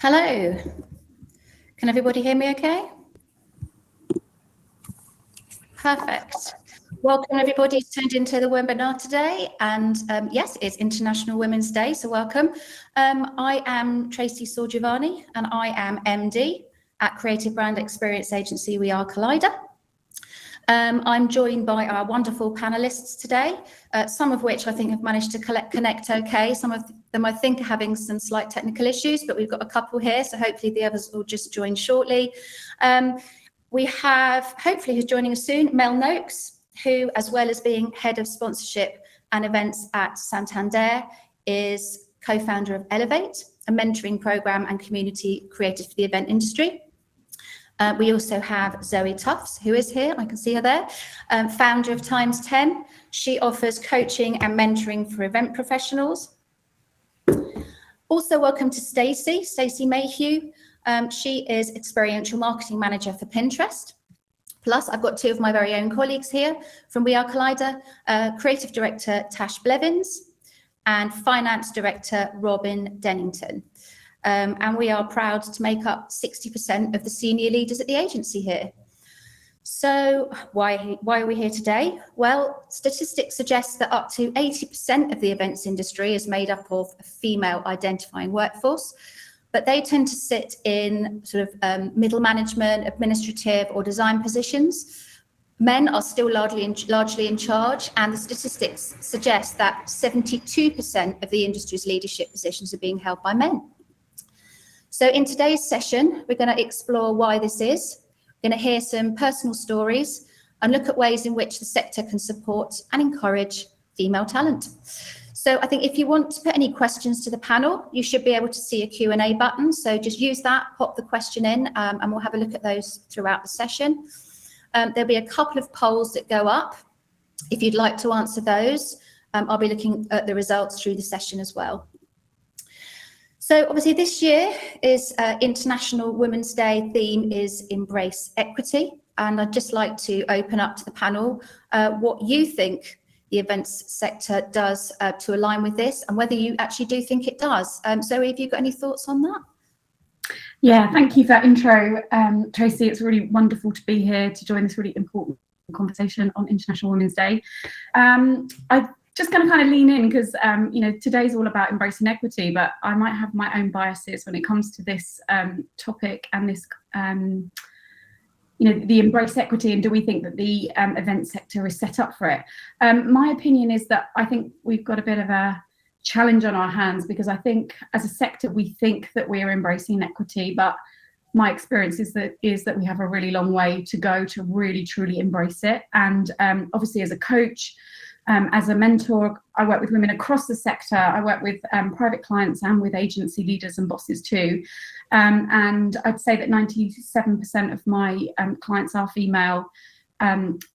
Hello, can everybody hear me okay? Perfect. Welcome everybody who's tuned into the webinar today, and yes, it's International Women's Day, so welcome. I am Tracy Sorgiovanni and I am MD at Creative Brand Experience Agency We Are Collider. I'm joined by our wonderful panelists today, some of which I think have managed to connect okay. Some of them I think are having some slight technical issues, but we've got a couple here, so hopefully the others will just join shortly. We have, hopefully who's joining us soon, Mel Noakes, who, as well as being head of sponsorship and events at Santander, is co-founder of Elevate, a mentoring program and community created for the event industry. We also have Zoe Tuffs, who is here, I can see her there, founder of Times 10. She offers coaching and mentoring for event professionals. Also welcome to Stacey Mayhew. She is experiential marketing manager for Pinterest. Plus, I've got two of my very own colleagues here from We Are Collider, creative director Tash Blevins and finance director Robyn Dennington. And we are proud to make up 60% of the senior leaders at the agency here. So why are we here today? Well, statistics suggest that up to 80% of the events industry is made up of a female identifying workforce, but they tend to sit in sort of middle management, administrative or design positions. Men are still largely in charge, and the statistics suggest that 72% of the industry's leadership positions are being held by men. So in today's session, we're going to explore why this is. We're going to hear some personal stories and look at ways in which the sector can support and encourage female talent. So I think if you want to put any questions to the panel, you should be able to see a Q&A button. So just use that, pop the question in, and we'll have a look at those throughout the session. There'll be a couple of polls that go up. If you'd like to answer those, I'll be looking at the results through the session as well. So obviously this year is International Women's Day. Theme is Embrace Equity. And I'd just like to open up to the panel what you think the events sector does to align with this, and whether you actually do think it does. Zoe, have you got any thoughts on that? Yeah, thank you for that intro, Tracy. It's really wonderful to be here to join this really important conversation on International Women's Day. I just going to kind of lean in because, you know, today's all about embracing equity, but I might have my own biases when it comes to this topic and this, you know, the embrace equity, and do we think that the event sector is set up for it? My opinion is that I think we've got a bit of a challenge on our hands, because I think as a sector, we think that we're embracing equity, but my experience is that we have a really long way to go to really, truly embrace it. And obviously as a coach, as a mentor, I work with women across the sector. I work with private clients and with agency leaders and bosses too. And I'd say that 97% of my clients are female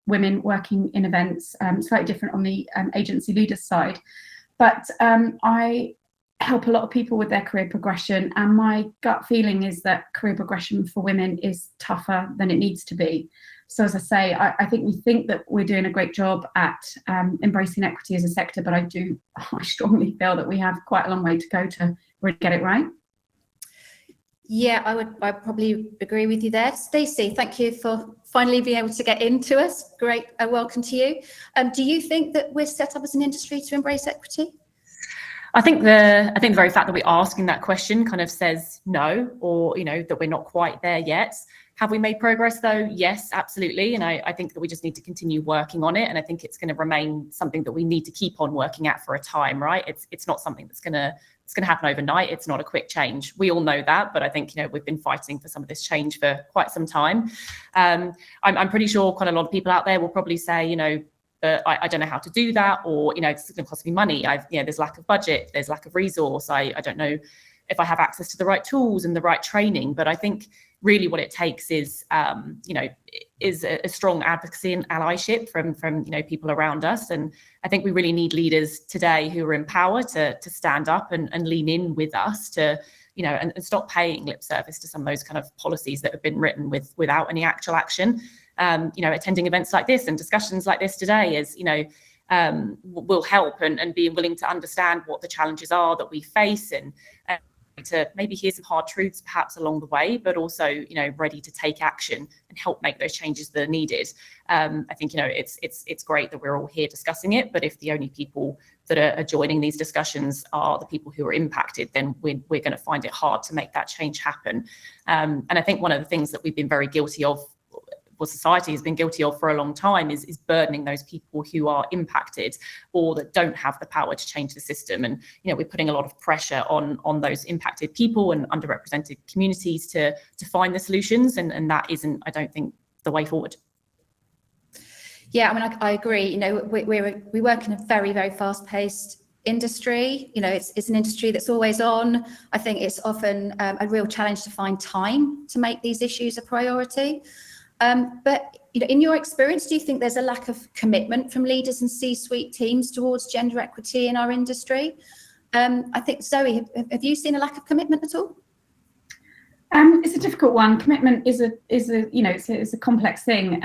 women working in events, slightly different on the agency leaders side. But I help a lot of people with their career progression, and my gut feeling is that career progression for women is tougher than it needs to be. So as I say, I think we think that we're doing a great job at embracing equity as a sector, but I strongly feel that we have quite a long way to go to really get it right. Yeah, I probably agree with you there. Stacey, thank you for finally being able to get into us. Great, welcome to you. Do you think that we're set up as an industry to embrace equity? I think the very fact that we're asking that question kind of says no, or, you know, that we're not quite there yet. Have we made progress though? Yes, absolutely. And I think that we just need to continue working on it. And I think it's going to remain something that we need to keep on working at for a time, right? It's not something that's going to happen overnight. It's not a quick change. We all know that, but I think, you know, we've been fighting for some of this change for quite some time. I'm pretty sure quite a lot of people out there will probably say, you know, I don't know how to do that, or, you know, it's going to cost me money. There's lack of budget, there's lack of resource. I don't know if I have access to the right tools and the right training. But I think really what it takes is, is a strong advocacy and allyship from you know, people around us. And I think we really need leaders today who are in power to stand up and lean in with us to, you know, and stop paying lip service to some of those kind of policies that have been written without any actual action. You know, attending events like this and discussions like this today is, you know, will help, and being willing to understand what the challenges are that we face, and to maybe hear some hard truths perhaps along the way, but also, you know, ready to take action and help make those changes that are needed. I think, you know, it's great that we're all here discussing it, but if the only people that are joining these discussions are the people who are impacted, then we're going to find it hard to make that change happen. And I think one of the things that we've been very guilty of, what society has been guilty of for a long time, is burdening those people who are impacted or that don't have the power to change the system. And, you know, we're putting a lot of pressure on those impacted people and underrepresented communities to find the solutions. And that isn't, I don't think, the way forward. Yeah, I mean, I agree. You know, we work in a very, very fast-paced industry. You know, it's an industry that's always on. I think it's often a real challenge to find time to make these issues a priority. But, you know, in your experience, do you think there's a lack of commitment from leaders and C-suite teams towards gender equity in our industry? I think, Zoe, have you seen a lack of commitment at all? It's a difficult one. Commitment is a you know, it's a complex thing.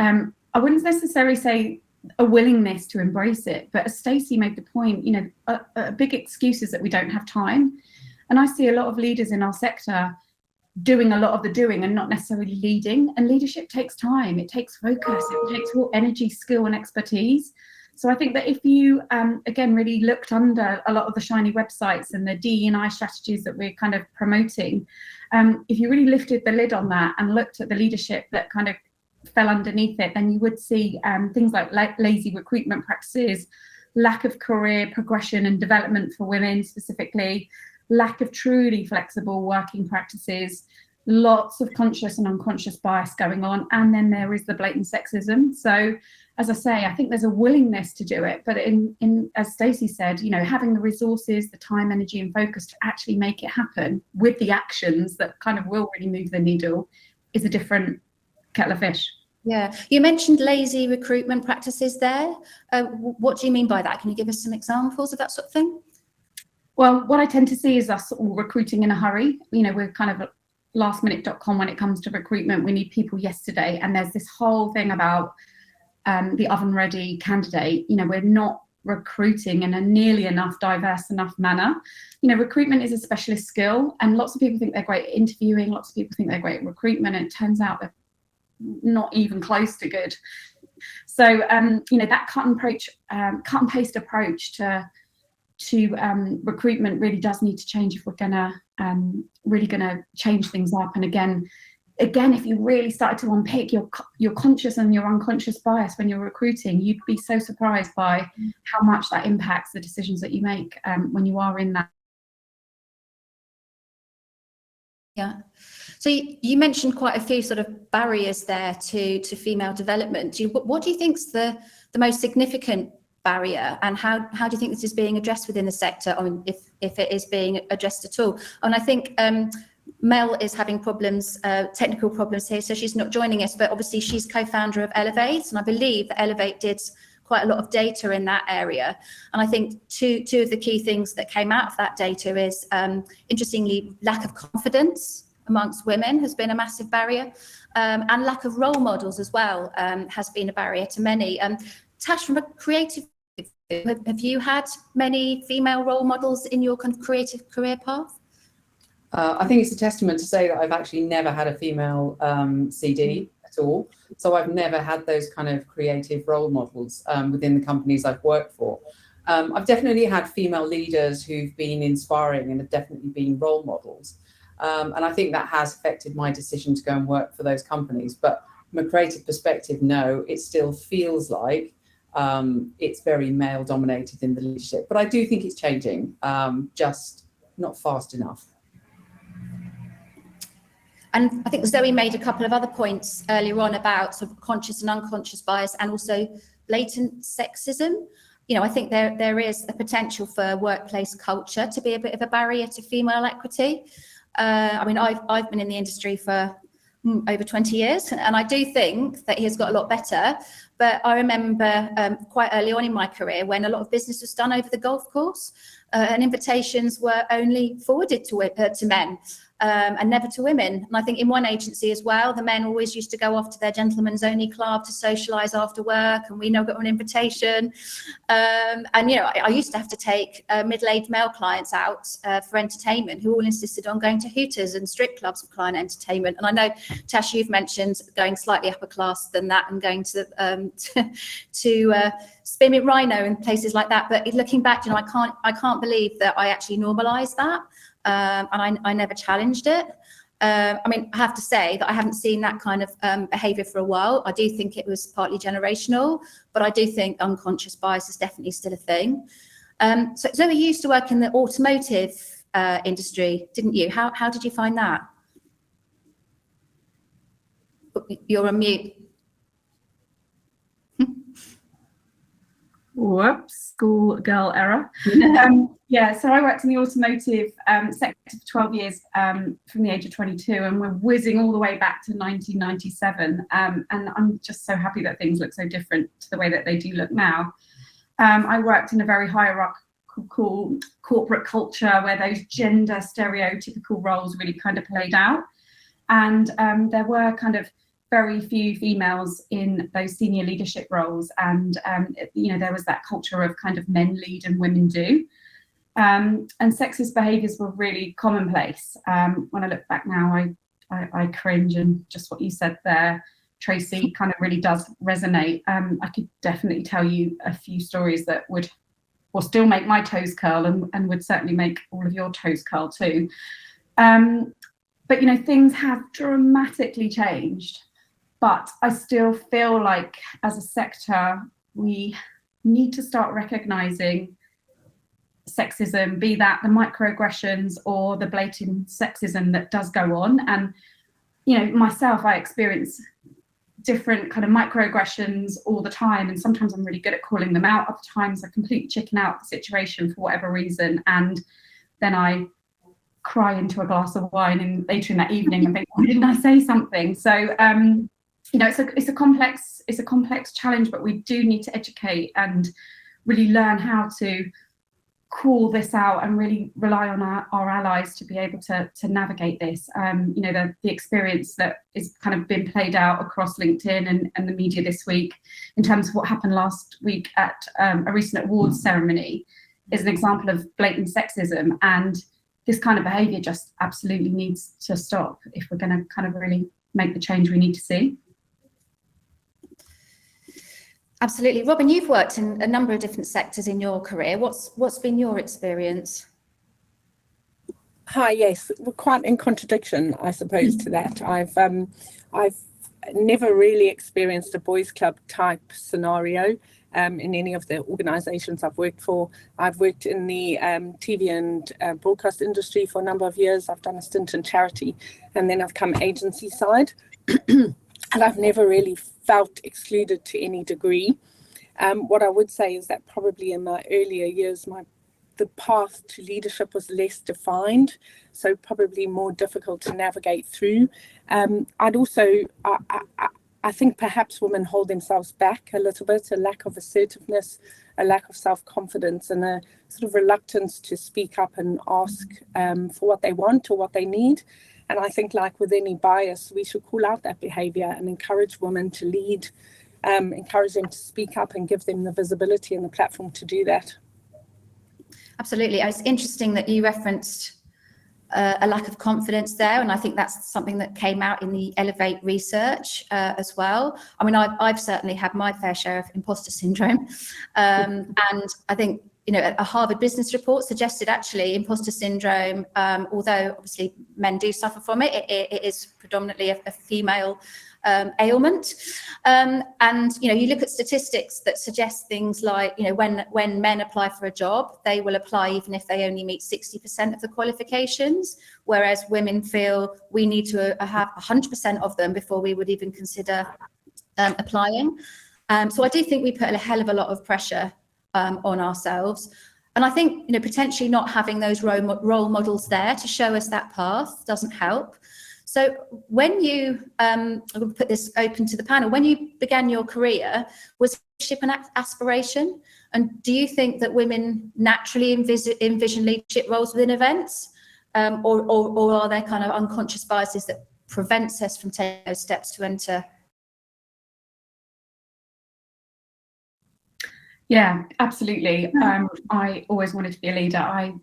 I wouldn't necessarily say a willingness to embrace it, but as Stacey made the point, you know, a big excuse is that we don't have time. And I see a lot of leaders in our sector doing a lot of the doing and not necessarily leading. And leadership takes time, it takes focus, it takes real energy, skill and expertise. So I think that if you, again, really looked under a lot of the shiny websites and the DE&I strategies that we're kind of promoting, if you really lifted the lid on that and looked at the leadership that kind of fell underneath it, then you would see things like lazy recruitment practices, lack of career progression and development for women specifically, lack of truly flexible working practices, lots of conscious and unconscious bias going on, and then there is the blatant sexism. So, as I say, I think there's a willingness to do it, but in as Stacey said, you know, having the resources, the time, energy, and focus to actually make it happen with the actions that kind of will really move the needle is a different kettle of fish. Yeah, you mentioned lazy recruitment practices there. What do you mean by that? Can you give us some examples of that sort of thing? Well, what I tend to see is us all recruiting in a hurry. You know, we're kind of lastminute.com when it comes to recruitment. We need people yesterday. And there's this whole thing about the oven-ready candidate. You know, we're not recruiting in a nearly enough diverse enough manner. You know, recruitment is a specialist skill, and lots of people think they're great at interviewing. Lots of people think they're great at recruitment, and it turns out they're not even close to good. So, you know, that cut and paste approach to recruitment really does need to change if we're really gonna change things up. And again, if you really started to unpick your conscious and your unconscious bias when you're recruiting, you'd be so surprised by how much that impacts the decisions that you make when you are in that. Yeah. So you mentioned quite a few sort of barriers there to female development. What do you think is the most significant barrier, and how do you think this is being addressed within the sector? I mean, if it is being addressed at all? And I think Mel is having problems, technical problems here, so she's not joining us, but obviously she's co-founder of Elevate, and I believe that Elevate did quite a lot of data in that area. And I think two of the key things that came out of that data is, interestingly, lack of confidence amongst women has been a massive barrier, and lack of role models as well has been a barrier to many. Tash, from a creative, have you had many female role models in your kind of creative career path? I think it's a testament to say that I've actually never had a female CD at all. So I've never had those kind of creative role models within the companies I've worked for. I've definitely had female leaders who've been inspiring and have definitely been role models. And I think that has affected my decision to go and work for those companies. But from a creative perspective, no, it still feels like it's very male dominated in the leadership. But I do think it's changing, just not fast enough. And I think Zoe made a couple of other points earlier on about sort of conscious and unconscious bias, and also blatant sexism. You know, I think there is a potential for workplace culture to be a bit of a barrier to female equity. I mean, I've been in the industry for over 20 years, and I do think that he has got a lot better. But I remember quite early on in my career when a lot of business was done over the golf course, and invitations were only forwarded to men. and never to women. And I think in one agency as well, the men always used to go off to their gentlemen's only club to socialise after work, and we now got an invitation. And I used to have to take middle-aged male clients out for entertainment, who all insisted on going to Hooters and strip clubs for client entertainment. And I know, Tash, you've mentioned going slightly upper class than that and going to Spearmint Rhino and places like that. But looking back, I can't believe that I actually normalised that, and I never challenged it. I have to say that I haven't seen that kind of behaviour for a while. I do think it was partly generational, but I do think unconscious bias is definitely still a thing. So Zoe, you used to work in the automotive industry, didn't you? How did you find that? You're on mute. Whoops, schoolgirl error. So I worked in the automotive sector for 12 years from the age of 22, and we're whizzing all the way back to 1997. And I'm just so happy that things look so different to the way that they do look now. I worked in a very hierarchical corporate culture where those gender stereotypical roles really kind of played out. And there were kind of very few females in those senior leadership roles, and there was that culture of kind of men lead and women do, and sexist behaviours were really commonplace. When I look back now, I cringe, and just what you said there, Tracy, kind of really does resonate. I could definitely tell you a few stories that will still make my toes curl, and would certainly make all of your toes curl too. But things have dramatically changed. But I still feel like as a sector, we need to start recognising sexism, be that the microaggressions or the blatant sexism that does go on. And, myself, I experience different kind of microaggressions all the time. And sometimes I'm really good at calling them out. Other times I completely chicken out the situation for whatever reason. And then I cry into a glass of wine and later in that evening and think, why didn't I say something? So, it's a complex challenge, but we do need to educate and really learn how to call this out and really rely on our allies to be able to navigate this. The experience that is kind of been played out across LinkedIn and the media this week in terms of what happened last week at a recent awards ceremony is an example of blatant sexism, and this kind of behaviour just absolutely needs to stop if we're going to kind of really make the change we need to see. Absolutely. Robyn, you've worked in a number of different sectors in your career. What's been your experience? Hi, yes, we're quite in contradiction, I suppose, to that. I've never really experienced a boys' club type scenario in any of the organisations I've worked for. I've worked in the TV and broadcast industry for a number of years. I've done a stint in charity, and then I've come agency side. And I've never really felt excluded to any degree. What I would say is that probably in my earlier years, the path to leadership was less defined, so probably more difficult to navigate through. I'd also, I think perhaps women hold themselves back a little bit, a lack of assertiveness, a lack of self-confidence, and a sort of reluctance to speak up and ask for what they want or what they need. And I think, like with any bias, we should call out that behaviour and encourage women to lead, encourage them to speak up and give them the visibility and the platform to do that. Absolutely. It's interesting that you referenced a lack of confidence there, and I think that's something that came out in the Elevate research as well. I mean, I've certainly had my fair share of imposter syndrome, and I think a Harvard Business report suggested actually imposter syndrome, although obviously men do suffer from it, it is predominantly a female ailment. And you look at statistics that suggest things like, when men apply for a job, they will apply even if they only meet 60% of the qualifications, whereas women feel we need to have 100% of them before we would even consider applying. So I do think we put a hell of a lot of pressure on ourselves. And I think, potentially not having those role models there to show us that path doesn't help. So when you, I'm going to put this open to the panel, when you began your career, was leadership an aspiration? And do you think that women naturally envision leadership roles within events? or are there kind of unconscious biases that prevents us from taking those steps to enter? Yeah, absolutely. I always wanted to be a leader.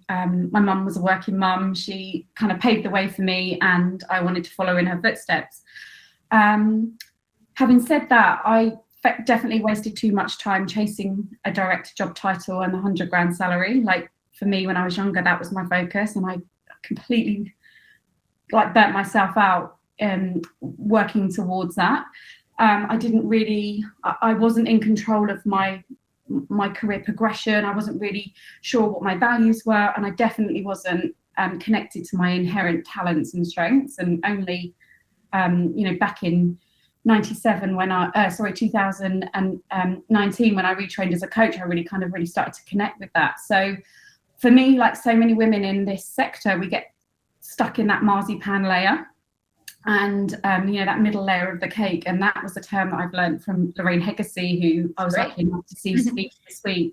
My mum was a working mum. She kind of paved the way for me, and I wanted to follow in her footsteps. Having said that, I definitely wasted too much time chasing a director job title and a 100 grand salary. Like, for me, when I was younger, that was my focus, and I completely burnt myself out working towards that. I wasn't in control of my career progression. I wasn't really sure what my values were, and I definitely wasn't connected to my inherent talents and strengths. And only, back in 2019 when I retrained as a coach, I really started to connect with that. So for me, like so many women in this sector, we get stuck in that marzipan layer and that middle layer of the cake. And that was a term that I've learned from Lorraine Hegacy, who I was lucky enough to see speak this week.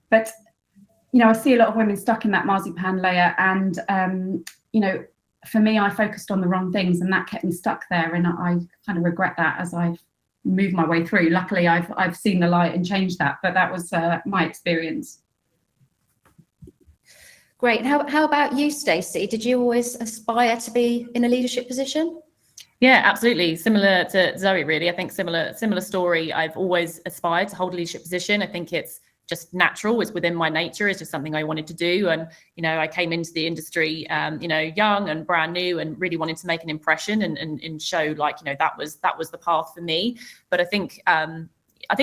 But I see a lot of women stuck in that marzipan layer, and for me, I focused on the wrong things, and that kept me stuck there, and I kind of regret that as I've moved my way through. Luckily, I've seen the light and changed that, but that was my experience. Great. How about you, Stacey? Did you always aspire to be in a leadership position? Yeah, absolutely. Similar to Zoe, really. I think similar story. I've always aspired to hold a leadership position. I think it's just natural. It's within my nature. It's just something I wanted to do. And, I came into the industry, young and brand new, and really wanted to make an impression and show that was the path for me. But I think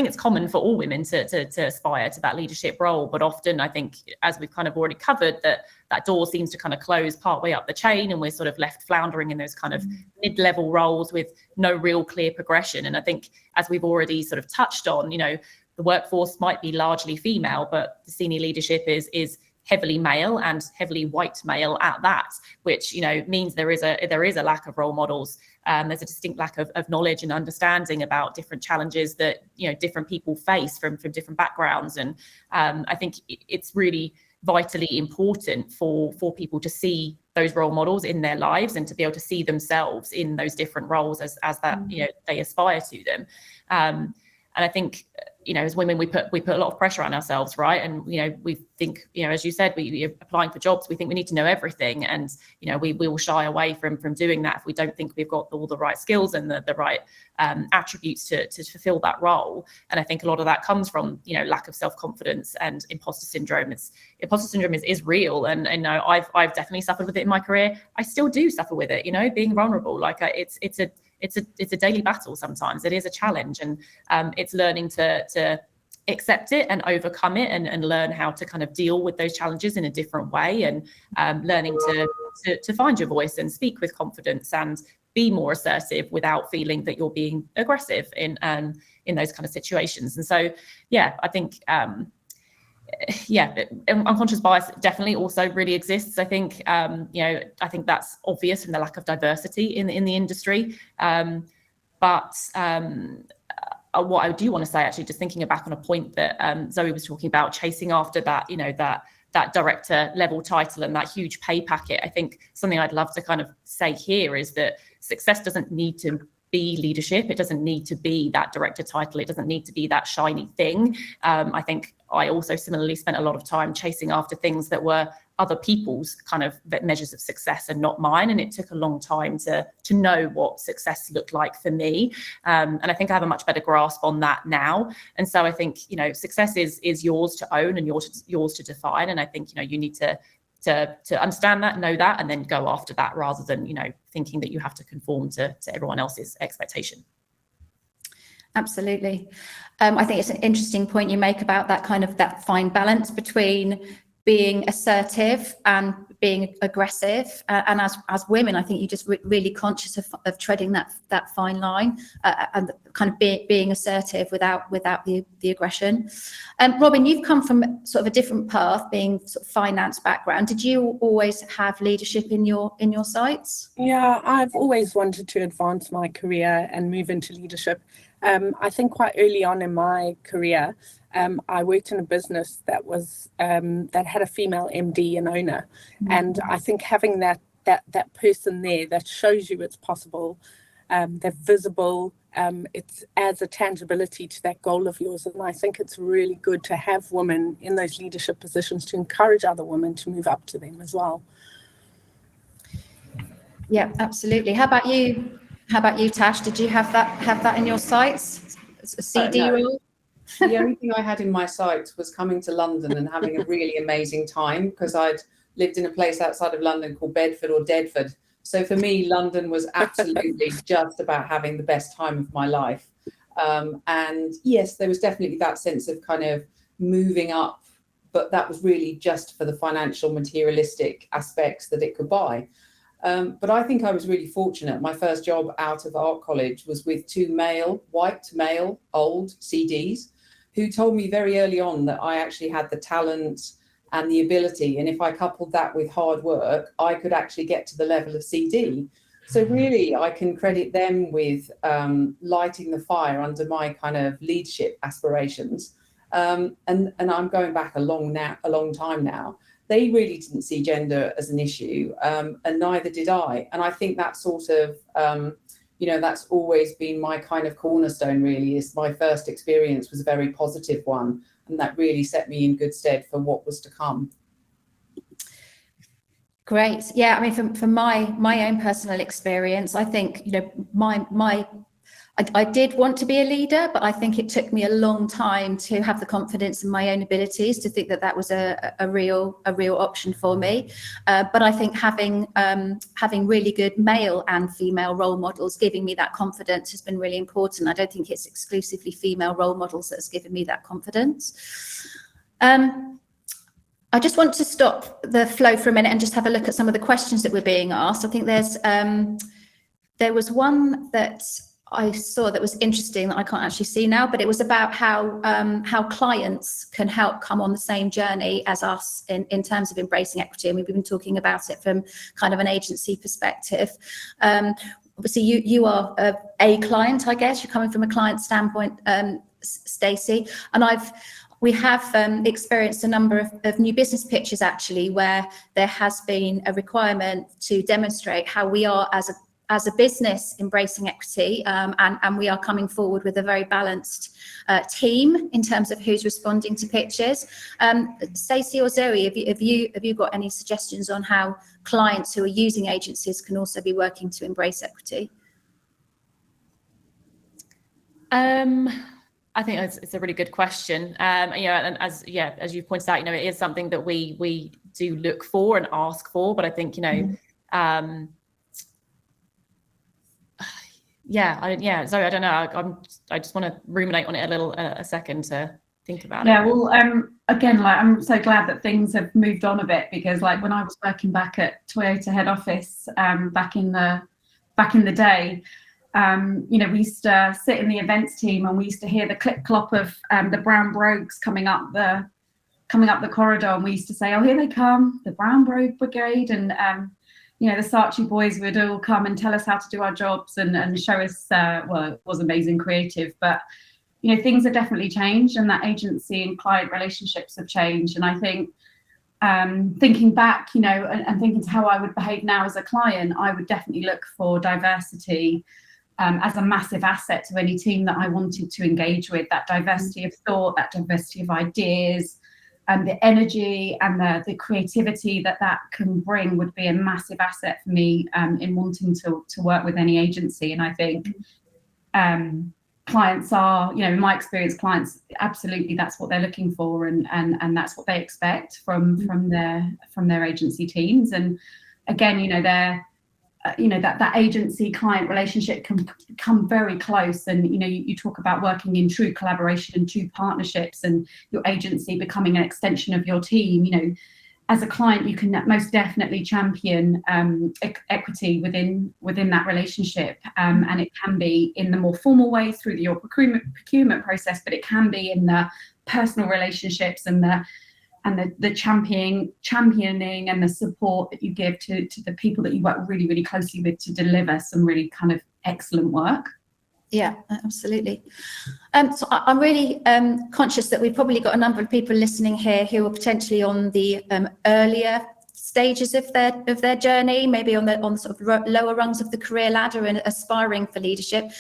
it's common for all women to aspire to that leadership role. But often I think, as we've kind of already covered, that door seems to kind of close partway up the chain, and we're sort of left floundering in those kind of mid-level roles with no real clear progression. And I think, as we've already sort of touched on, the workforce might be largely female, but the senior leadership is heavily male, and heavily white male at that, which means there is a lack of role models. There's a distinct lack of knowledge and understanding about different challenges that different people face from different backgrounds. And I think it's really vitally important for people to see those role models in their lives, and to be able to see themselves in those different roles as that they aspire to them. And I think, as women, we put a lot of pressure on ourselves, right? And, we think, as you said, we're applying for jobs, we think we need to know everything. And, we will shy away from doing that if we don't think we've got all the right skills and the right attributes to fulfill that role. And I think a lot of that comes from, lack of self-confidence and imposter syndrome. Imposter syndrome is real. And I've definitely suffered with it in my career. I still do suffer with it, being vulnerable. It's a daily battle sometimes. It is a challenge, and it's learning to accept it and overcome it, and learn how to kind of deal with those challenges in a different way, and learning to find your voice and speak with confidence and be more assertive without feeling that you're being aggressive in those kind of situations. And so, I think unconscious bias definitely also really exists. I think I think that's obvious from the lack of diversity in the industry. But what I do want to say, actually, just thinking back on a point that Zoe was talking about, chasing after that, that director level title and that huge pay packet. I think something I'd love to kind of say here is that success doesn't need to be leadership. It doesn't need to be that director title. It doesn't need to be that shiny thing. I think I also similarly spent a lot of time chasing after things that were other people's kind of measures of success and not mine. And it took a long time to know what success looked like for me. And I think I have a much better grasp on that now. And so I think, success is yours to own and yours to define. And I think, you need to understand that, know that, and then go after that, rather than, thinking that you have to conform to everyone else's expectation. Absolutely. I think it's an interesting point you make about that fine balance between being assertive and being aggressive. And as women, I think you're just really conscious of treading that fine line and kind of being assertive without the aggression. Robyn, you've come from sort of a different path, being sort of finance background. Did you always have leadership in your sights? Yeah, I've always wanted to advance my career and move into leadership. I think quite early on in my career, I worked in a business that was that had a female MD and owner, and I think having that person there that shows you it's possible, they're visible, it adds a tangibility to that goal of yours, and I think it's really good to have women in those leadership positions to encourage other women to move up to them as well. Yeah, absolutely. How about you? How about you, Tash? Did you have that in your sights? A CD No. role? The only thing I had in my sights was coming to London and having a really amazing time, because I'd lived in a place outside of London called Bedford or Deadford. So for me, London was absolutely just about having the best time of my life. And yes, there was definitely that sense of kind of moving up, but that was really just for the financial, materialistic aspects that it could buy. But I think I was really fortunate. My first job out of art college was with two white male, old CDs, who told me very early on that I actually had the talent and the ability. And if I coupled that with hard work, I could actually get to the level of CD. So really, I can credit them with lighting the fire under my kind of leadership aspirations. And I'm going back a long time now. They really didn't see gender as an issue, and neither did I. And I think that sort of, that's always been my kind of cornerstone, really, is my first experience was a very positive one. And that really set me in good stead for what was to come. Great. Yeah, I mean, from my own personal experience, I think, I did want to be a leader, but I think it took me a long time to have the confidence in my own abilities to think that was a real option for me. But I think having really good male and female role models giving me that confidence has been really important. I don't think it's exclusively female role models that's given me that confidence. I just want to stop the flow for a minute and just have a look at some of the questions that were being asked. I think there was one that I saw that was interesting that I can't actually see now, but it was about how clients can help come on the same journey as us in terms of embracing equity. And we've been talking about it from kind of an agency perspective. Obviously, you are a client, I guess. You're coming from a client standpoint, Stacey, and we have experienced a number of new business pitches actually, where there has been a requirement to demonstrate how we are as a business embracing equity, and we are coming forward with a very balanced team in terms of who's responding to pitches. Stacey or Zoe, have you got any suggestions on how clients who are using agencies can also be working to embrace equity? I think it's a really good question. And as you pointed out, it is something that we do look for and ask for, but I think, Zoe, I don't know. I just want to ruminate on it a second to think about it. Yeah, well, again, I'm so glad that things have moved on a bit, because when I was working back at Toyota head office back in the day, we used to sit in the events team and we used to hear the clip clop of the brown brogues coming up the corridor, and we used to say, "Oh, here they come, the brown brogue brigade," and the Saatchi boys would all come and tell us how to do our jobs and show us, it was amazing creative, but, things have definitely changed, and that agency and client relationships have changed. And I think thinking back, and thinking to how I would behave now as a client, I would definitely look for diversity as a massive asset to any team that I wanted to engage with. That diversity of thought, that diversity of ideas, and the energy and the creativity that can bring would be a massive asset for me in wanting to work with any agency. And I think clients are, in my experience, clients absolutely, that's what they're looking for, and that's what they expect from their agency teams. And again, that agency client relationship can become very close, and you talk about working in true collaboration and true partnerships, and your agency becoming an extension of your team. As a client, you can most definitely champion equity within that relationship, and it can be in the more formal way through your procurement process, but it can be in the personal relationships and the championing and the support that you give to the people that you work really, really closely with to deliver some really kind of excellent work. Yeah, absolutely. So I'm really conscious that we've probably got a number of people listening here who are potentially on the earlier stages of their journey, maybe on the sort of lower rungs of the career ladder and aspiring for leadership.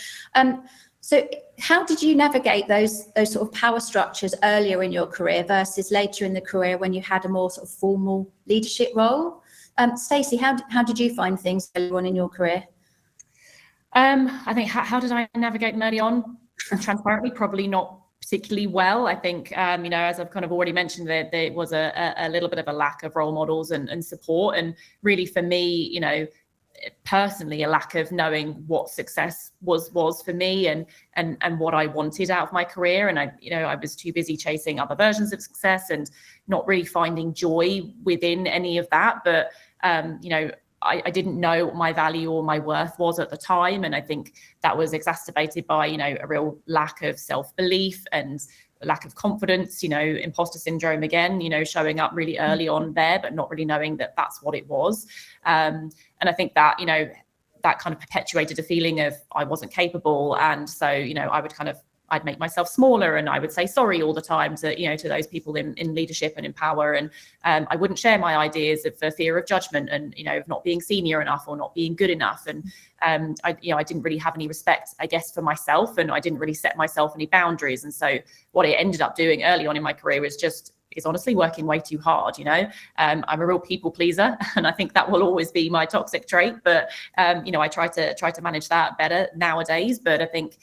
So how did you navigate those sort of power structures earlier in your career versus later in the career when you had a more sort of formal leadership role? Stacey, how did you find things early on in your career? I think how did I navigate them early on? Transparently, probably not particularly well. I think, as I've kind of already mentioned, there was a little bit of a lack of role models and support. And really for me, personally, a lack of knowing what success was for me and what I wanted out of my career. And I was too busy chasing other versions of success and not really finding joy within any of that. But, I didn't know what my value or my worth was at the time. And I think that was exacerbated by, a real lack of self-belief and a lack of confidence, imposter syndrome again, showing up really early on there, but not really knowing that that's what it was. And I think that, that kind of perpetuated a feeling of I wasn't capable. And so, I'd make myself smaller and I would say sorry all the time to those people in leadership and in power. And I wouldn't share my ideas for fear of judgment and, of not being senior enough or not being good enough. And I didn't really have any respect, I guess, for myself, and I didn't really set myself any boundaries. And so what it ended up doing early on in my career is honestly working way too hard. I'm a real people pleaser, and I think that will always be my toxic trait. But I try to manage that better nowadays. But I think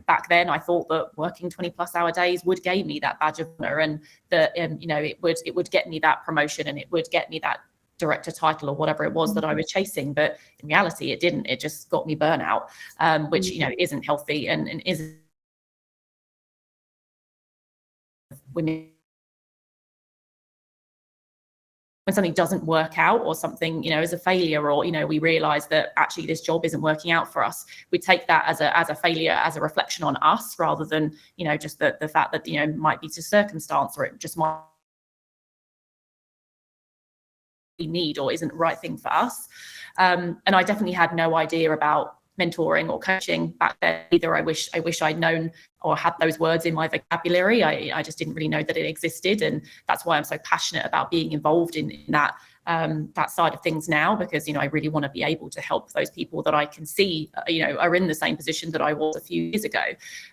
back then I thought that working 20+ hour days would gain me that badge of honor, and that it would get me that promotion, and it would get me that director title or whatever it was that I was chasing. But in reality, it didn't. It just got me burnout, which isn't healthy and isn't women. When something doesn't work out or something, is a failure, or, we realize that actually this job isn't working out for us, we take that as a failure, as a reflection on us, rather than, just the fact that, might be to circumstance, or it just might be need or isn't the right thing for us. And I definitely had no idea about mentoring or coaching back then either. I wish I'd known or had those words in my vocabulary. I just didn't really know that it existed, and that's why I'm so passionate about being involved in that side of things now, because I really want to be able to help those people that I can see are in the same position that I was a few years ago.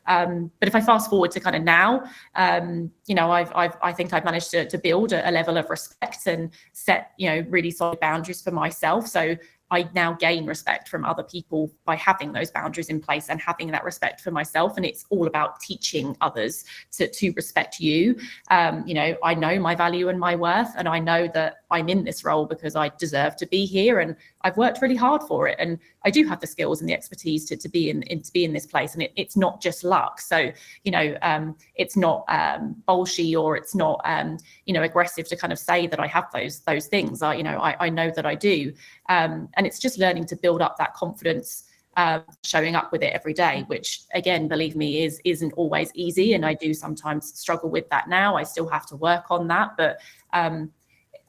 But if I fast forward to kind of now, I think I've managed to build a level of respect and set really solid boundaries for myself. So I now gain respect from other people by having those boundaries in place and having that respect for myself. And it's all about teaching others to respect you. I know my value and my worth, and I know that I'm in this role because I deserve to be here, and I've worked really hard for it. And I do have the skills and the expertise to be in this place. And it's not just luck. So, it's not bullshit, or it's not, aggressive to kind of say that I have those things. I know that I do. And it's just learning to build up that confidence, showing up with it every day, which, again, believe me, isn't always easy. And I do sometimes struggle with that now. I still have to work on that. But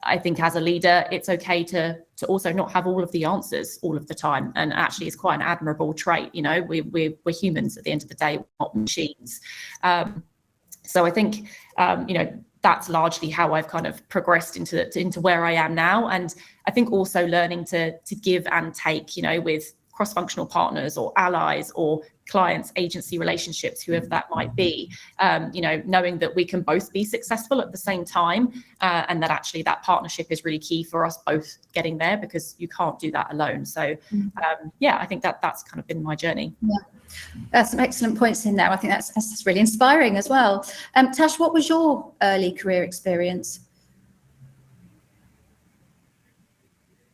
I think as a leader, it's okay to also not have all of the answers all of the time. And actually, it's quite an admirable trait. We're humans at the end of the day, not machines. So I think, that's largely how I've kind of progressed into where I am now. And I think also learning to give and take, with cross-functional partners or allies or clients, agency relationships, whoever that might be, knowing that we can both be successful at the same time, and that actually that partnership is really key for us both getting there, because you can't do that alone. So I think that's kind of been my journey. Yeah. That's some excellent points in there. I think that's really inspiring as well. Tash, what was your early career experience?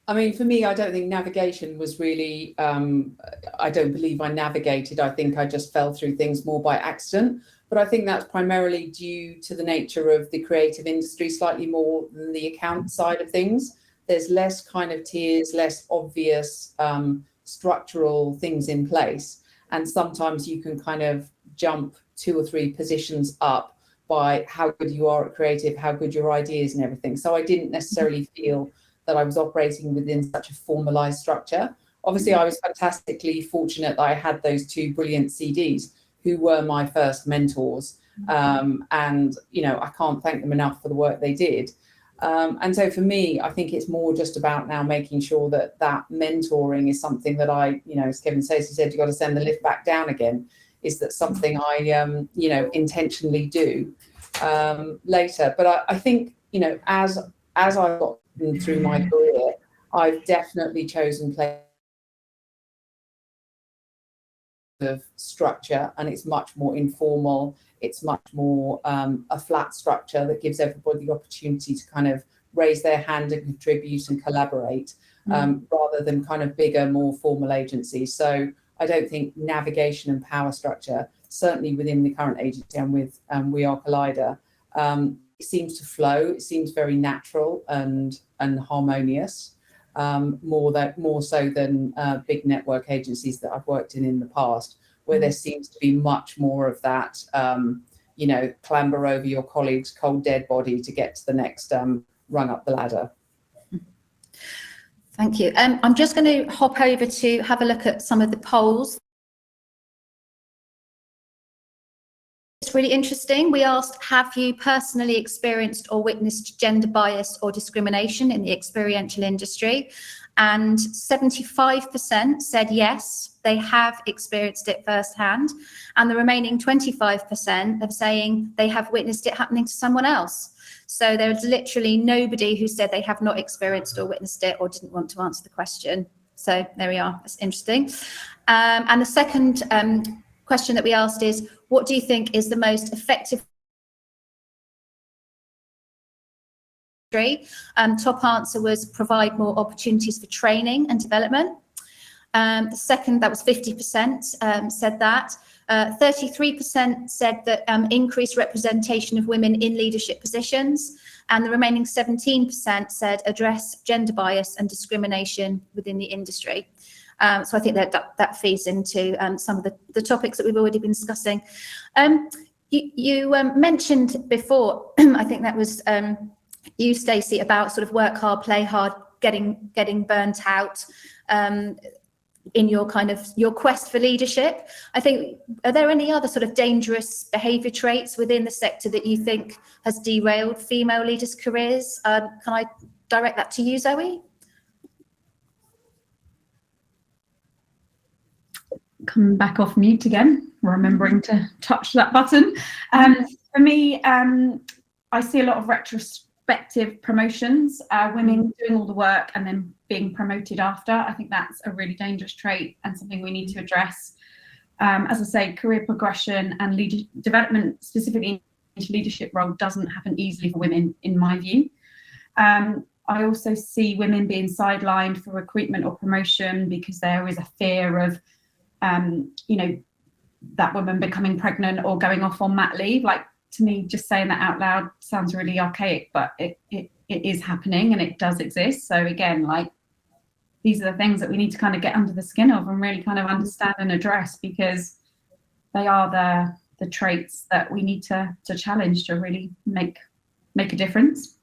I mean, for me, I don't think navigation was really, I don't believe I navigated. I think I just fell through things more by accident. But I think that's primarily due to the nature of the creative industry, slightly more than the account side of things. There's less kind of tiers, less obvious structural things in place. And sometimes you can kind of jump 2 or 3 positions up by how good you are at creative, how good your ideas and everything. So I didn't necessarily feel that I was operating within such a formalized structure. Obviously, I was fantastically fortunate that I had those two brilliant CDs who were my first mentors. And, you know, I can't thank them enough for the work they did. And so for me, I think it's more just about now making sure that that mentoring is something that I, you know, as Kevin Stacey said, you've got to send the lift back down again. Is that something I, you know, intentionally do later? But I think, you know, as I've gotten through my career, I've definitely chosen play of structure, and it's much more informal. It's much more a flat structure that gives everybody the opportunity to kind of raise their hand and contribute and collaborate, rather than kind of bigger, more formal agencies. So I don't think navigation and power structure, certainly within the current agency and with We Are Collider, it seems to flow. It seems very natural and harmonious, more so than big network agencies that I've worked in the past, where there seems to be much more of that, you know, clamber over your colleague's cold dead body to get to the next rung up the ladder. Thank you. I'm just going to hop over to have a look at some of the polls. It's really interesting. We asked, have you personally experienced or witnessed gender bias or discrimination in the experiential industry? And 75% said yes, they have experienced it firsthand. And the remaining 25% are saying they have witnessed it happening to someone else. So there's literally nobody who said they have not experienced or witnessed it or didn't want to answer the question. So there we are. That's interesting. And the second question that we asked is, what do you think is the most effective? Top answer was provide more opportunities for training and development. The second, that was 50%, said that. 33% said that increased representation of women in leadership positions, and the remaining 17% said address gender bias and discrimination within the industry. So I think that feeds into some of the topics that we've already been discussing. You mentioned before, I think that was you, Stacey, about sort of work hard, play hard, getting burnt out in your quest for leadership. I think, are there any other sort of dangerous behaviour traits within the sector that you think has derailed female leaders' careers? Can I direct that to you, Zoe? Come back off mute again, remembering to touch that button. For me, I see a lot of retrospective promotions, women doing all the work and then being promoted after. I think that's a really dangerous trait and something we need to address. As I say, career progression and development, specifically into leadership role, doesn't happen easily for women, in my view. I also see women being sidelined for recruitment or promotion because there is a fear of you know, that woman becoming pregnant or going off on mat leave. Like, to me, just saying that out loud sounds really archaic, but it is happening and it does exist. So again, like, these are the things that we need to kind of get under the skin of and really kind of understand and address, because they are the traits that we need to challenge to really make a difference.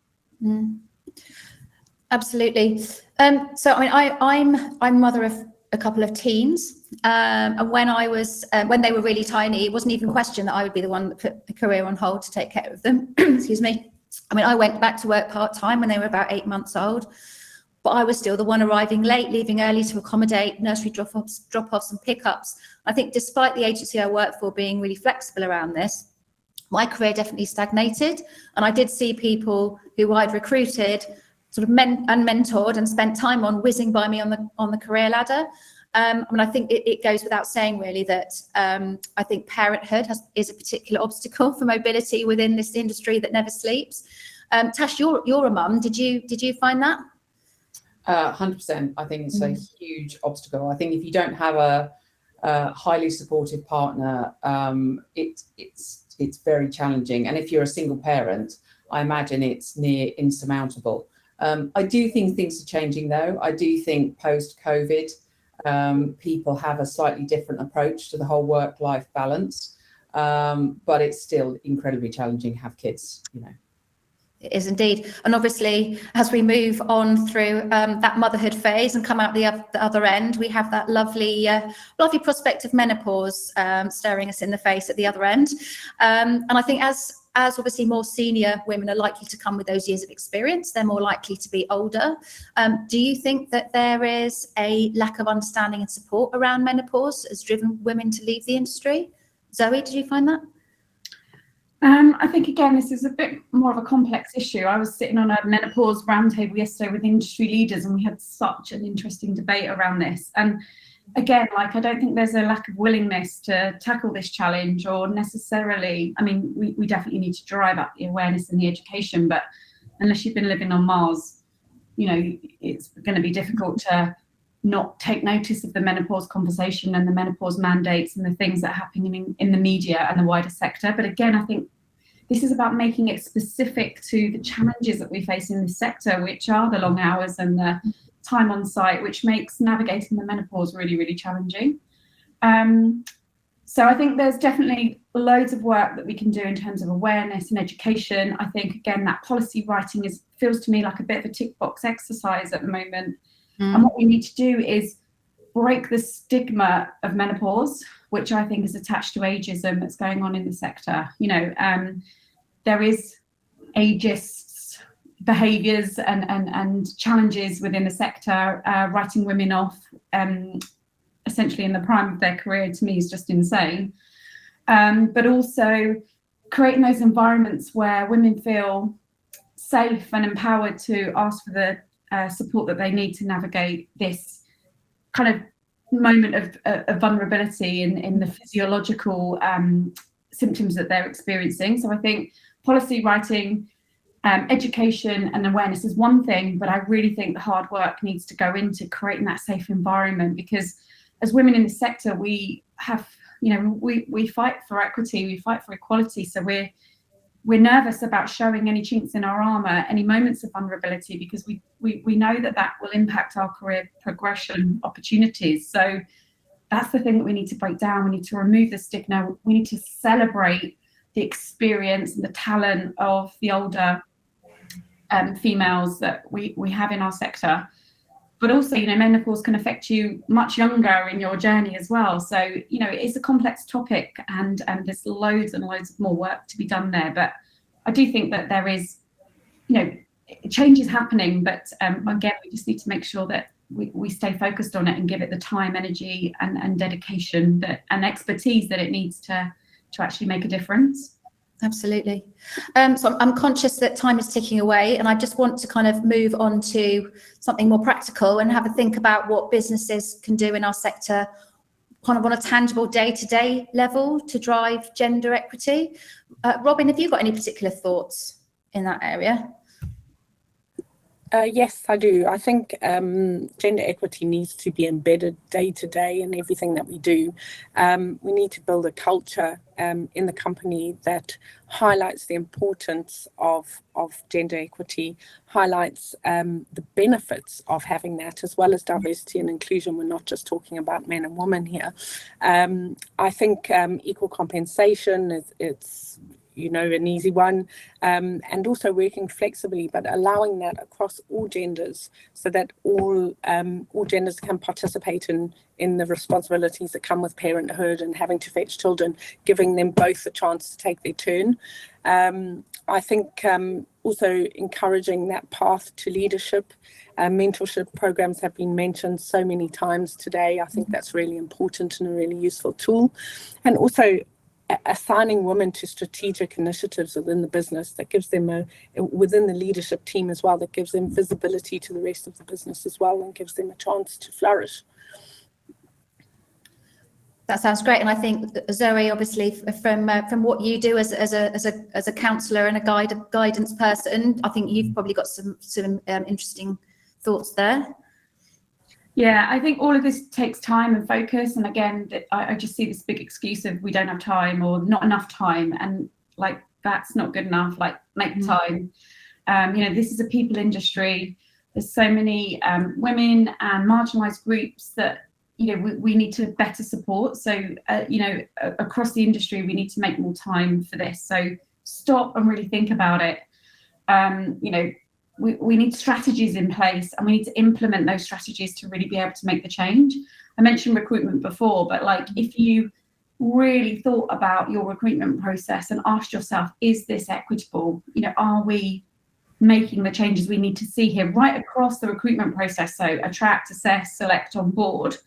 Absolutely. So I mean, I'm mother of a couple of teens, and when they were really tiny, it wasn't even a question that I would be the one that put the career on hold to take care of them. Excuse me. I mean, I went back to work part-time when they were about 8 months old, but I was still the one arriving late, leaving early to accommodate nursery drop-offs and pickups. I think despite the agency I work for being really flexible around this, my career definitely stagnated, and I did see people who I'd recruited sort of unmentored and spent time on whizzing by me on the career ladder. I mean, I think it goes without saying really that I think parenthood is a particular obstacle for mobility within this industry that never sleeps. Tash, you're a mum. Did you find that? 100%. I think it's a huge obstacle. I think if you don't have a highly supportive partner, it's very challenging. And if you're a single parent, I imagine it's near insurmountable. I do think things are changing though. I do think post-COVID, people have a slightly different approach to the whole work-life balance, but it's still incredibly challenging to have kids, you know. It is indeed. And obviously, as we move on through that motherhood phase and come out the other end, we have that lovely prospect of menopause staring us in the face at the other end. And I think as obviously more senior women are likely to come with those years of experience, they're more likely to be older. Do you think that there is a lack of understanding and support around menopause has driven women to leave the industry? Zoe, did you find that? I think, again, this is a bit more of a complex issue. I was sitting on a menopause roundtable yesterday with industry leaders, and we had such an interesting debate around this. And again, I don't think there's a lack of willingness to tackle this challenge, or necessarily, I mean, we definitely need to drive up the awareness and the education, but unless you've been living on Mars, it's going to be difficult to not take notice of the menopause conversation and the menopause mandates and the things that are happening in the media and the wider sector. But again, I think this is about making it specific to the challenges that we face in this sector, which are the long hours and the time on site, which makes navigating the menopause really, really challenging. So I think there's definitely loads of work that we can do in terms of awareness and education. I think, again, that policy writing feels to me like a bit of a tick box exercise at the moment. And what we need to do is break the stigma of menopause, which I think is attached to ageism that's going on in the sector. There is ageist behaviours and challenges within the sector. Writing women off essentially in the prime of their career, to me, is just insane. But also creating those environments where women feel safe and empowered to ask for the support that they need to navigate this kind of moment of vulnerability in the physiological symptoms that they're experiencing. So I think policy writing, education and awareness is one thing, but I really think the hard work needs to go into creating that safe environment, because as women in the sector, we have, we fight for equity, we fight for equality. So we're nervous about showing any chinks in our armour, any moments of vulnerability, because we know that will impact our career progression opportunities. So that's the thing that we need to break down. We need to remove the stigma. We need to celebrate the experience and the talent of the older females that we have in our sector. But also, menopause can affect you much younger in your journey as well. So, it's a complex topic, and there's loads and loads of more work to be done there. But I do think that there is, change is happening. But again, we just need to make sure that we stay focused on it and give it the time, energy, and dedication and expertise that it needs to actually make a difference. Absolutely. So I'm conscious that time is ticking away, and I just want to kind of move on to something more practical and have a think about what businesses can do in our sector kind of on a tangible day-to-day level to drive gender equity. Robyn, have you got any particular thoughts in that area? Yes, I do. I think gender equity needs to be embedded day to day in everything that we do. We need to build a culture in the company that highlights the importance of gender equity, highlights the benefits of having that, as well as diversity and inclusion. We're not just talking about men and women here. I think equal compensation is an easy one, and also working flexibly, but allowing that across all genders, so that all genders can participate in the responsibilities that come with parenthood and having to fetch children, giving them both the chance to take their turn. I think also encouraging that path to leadership. Mentorship programs have been mentioned so many times today. I think that's really important and a really useful tool. And also assigning women to strategic initiatives within the business that gives them within the leadership team as well, that gives them visibility to the rest of the business as well and gives them a chance to flourish. That sounds great, and I think Zoe, obviously, from what you do as a counsellor and a guidance person, I think you've probably got some interesting thoughts there. Yeah, I think all of this takes time and focus, and again, I just see this big excuse of we don't have time or not enough time, and that's not good enough. Make time. This is a people industry. There's so many women and marginalised groups that we need to better support. So across the industry, we need to make more time for this. So stop and really think about it. we need strategies in place, and we need to implement those strategies to really be able to make the change. I mentioned recruitment before, but like if you really thought about your recruitment process and asked yourself, is this equitable? Are we making the changes we need to see here right across the recruitment process? So attract, assess, select, on board.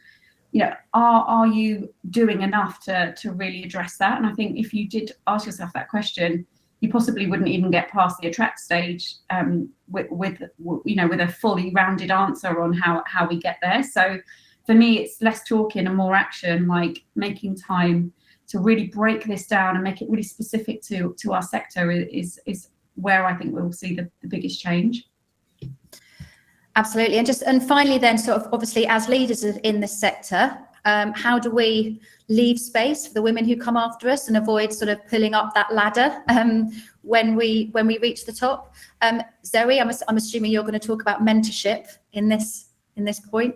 Are you doing enough to really address that? And I think if you did ask yourself that question, you possibly wouldn't even get past the attract stage with a fully rounded answer on how we get there. So for me, it's less talking and more action, like making time to really break this down and make it really specific to our sector is where I think we'll see the biggest change. Absolutely. And finally then, sort of obviously as leaders in this sector, how do we leave space for the women who come after us and avoid sort of pulling up that ladder when we reach the top? Zoe, I'm assuming you're going to talk about mentorship in this point.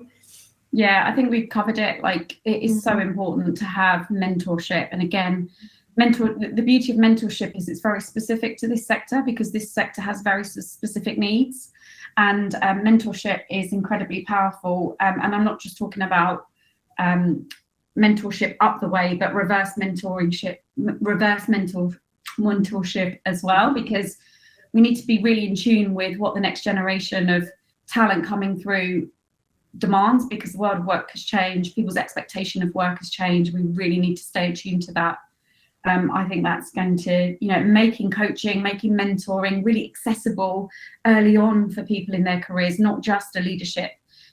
Yeah, I think we've covered it. Like, it is so important to have mentorship. And again, the beauty of mentorship is it's very specific to this sector, because this sector has very specific needs. And mentorship is incredibly powerful. And I'm not just talking about mentorship up the way, but reverse mentorship as well, because we need to be really in tune with what the next generation of talent coming through demands, because the world of work has changed, people's expectation of work has changed. We really need to stay attuned to that. I think that's going to, making coaching, making mentoring really accessible early on for people in their careers, not just a leadership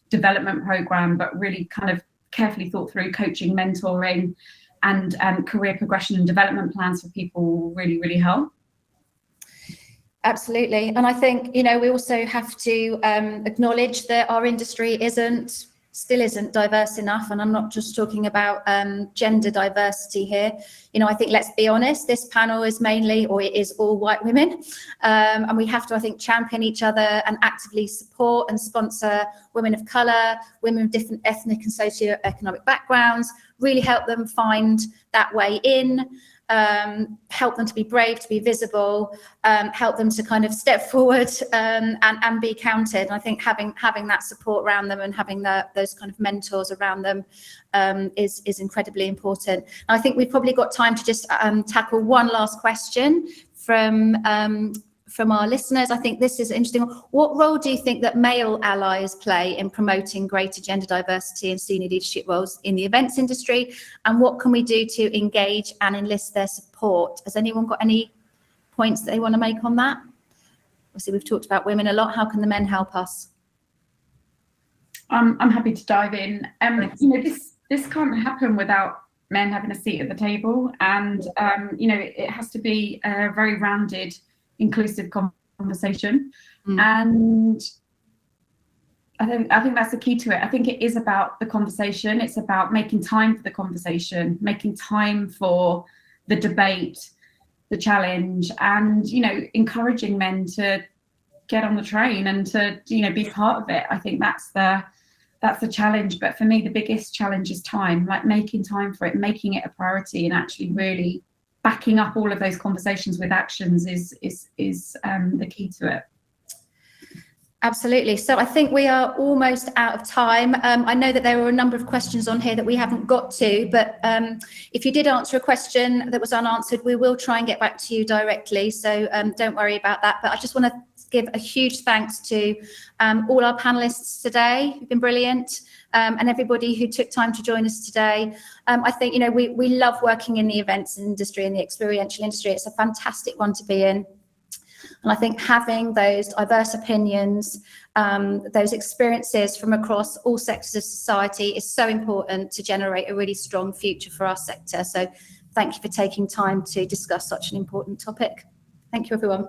development program, but really kind of carefully thought through coaching, mentoring, and career progression and development plans for people will really, really help. Absolutely. And I think, we also have to acknowledge that our industry still isn't diverse enough. And I'm not just talking about gender diversity here. I think, let's be honest, this panel is it is all white women. And we have to, I think, champion each other and actively support and sponsor women of colour, women of different ethnic and socio-economic backgrounds, really help them find that way in. Help them to be brave, to be visible, help them to kind of step forward and be counted. And I think having that support around them and having those kind of mentors around them is incredibly important. And I think we've probably got time to just tackle one last question from our listeners. I think this is interesting. What role do you think that male allies play in promoting greater gender diversity and senior leadership roles in the events industry? And what can we do to engage and enlist their support? Has anyone got any points that they want to make on that? Obviously, we've talked about women a lot. How can the men help us? I'm happy to dive in. This can't happen without men having a seat at the table. And, it has to be a very rounded, inclusive conversation. And I think that's the key to it. I think it is about the conversation. It's about making time for the conversation, making time for the debate, the challenge, and encouraging men to get on the train and to be part of it. I think that's the challenge. But for me, the biggest challenge is time, like making time for it, making it a priority, and actually really backing up all of those conversations with actions is the key to it. Absolutely. So I think we are almost out of time. I know that there were a number of questions on here that we haven't got to, but if you did answer a question that was unanswered, we will try and get back to you directly. So don't worry about that. But I just want to give a huge thanks to all our panelists today. You've been brilliant. And everybody who took time to join us today. I think, we love working in the events industry and the experiential industry. It's a fantastic one to be in. And I think having those diverse opinions, those experiences from across all sectors of society is so important to generate a really strong future for our sector. So thank you for taking time to discuss such an important topic. Thank you, everyone.